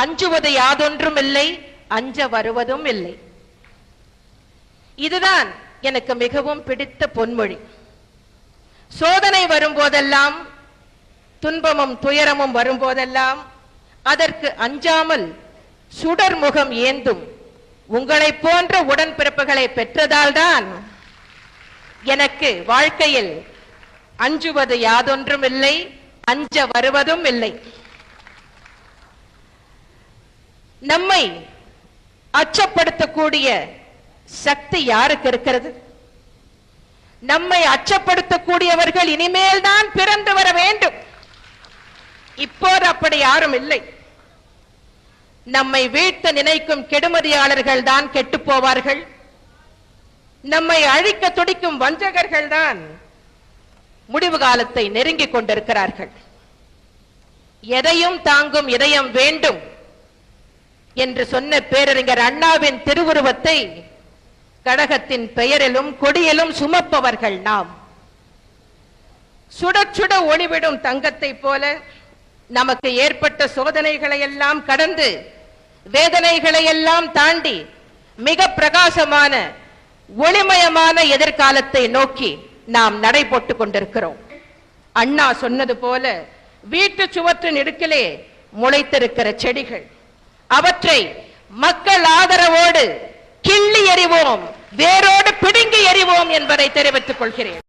அஞ்சுவது யாதொன்றும் இல்லை, அஞ்ச வருவதும் இல்லை. இதுதான் எனக்கு மிகவும் பிடித்த பொன்மொழி. சோதனை வரும்போதெல்லாம், துன்பமும் துயரமும் வரும்போதெல்லாம் அதற்கு அஞ்சாமல் சுடர் முகம் ஏந்தும் உங்களை போன்ற உடன்பிறப்புகளை பெற்றதால் தான் எனக்கு வாழ்க்கையில் அஞ்சுவது யாதொன்றும் இல்லை, அஞ்ச வருவதும் இல்லை. நம்மை அச்சப்படுத்தக்கூடிய சக்தி யாருக்கு இருக்கிறது? நம்மை அச்சப்படுத்தக்கூடியவர்கள் இனிமேல் தான் பிறந்து வர வேண்டும். இப்போது அப்படி யாரும் இல்லை. நம்மை வீழ்த்த நினைக்கும் கெடுமதியாளர்கள் தான் கெட்டு போவார்கள். நம்மை அழிக்க துடிக்கும் வஞ்சகர்கள் தான் முடிவு காலத்தை நெருங்கிக் கொண்டிருக்கிறார்கள். எதையும் தாங்கும் இதயம் வேண்டும் என்று சொன்ன பேரறிஞர் அண்ணாவின் திருவுருவத்தை கடகத்தின் பெயரிலும் கொடியிலும் சுமப்பவர்கள் நாம். சுட சுட ஒளிவிடும் தங்கத்தை போல நமக்கு ஏற்பட்ட சோதனைகளை எல்லாம் கடந்து, வேதனைகளை எல்லாம் தாண்டி மிக பிரகாசமான ஒளிமயமான எதிர்காலத்தை நோக்கி நாம் நடை போட்டுக் கொண்டிருக்கிறோம். அண்ணா சொன்னது போல வீட்டு சுவற்றின் இடுக்கிலே முளைத்திருக்கிற செடிகள், அவற்றை மக்கள் ஆதரவோடு கிள்ளி எறிவோம், வேரோடு பிடுங்கி எறிவோம் என்பதை தெரிவித்துக் கொள்கிறேன்.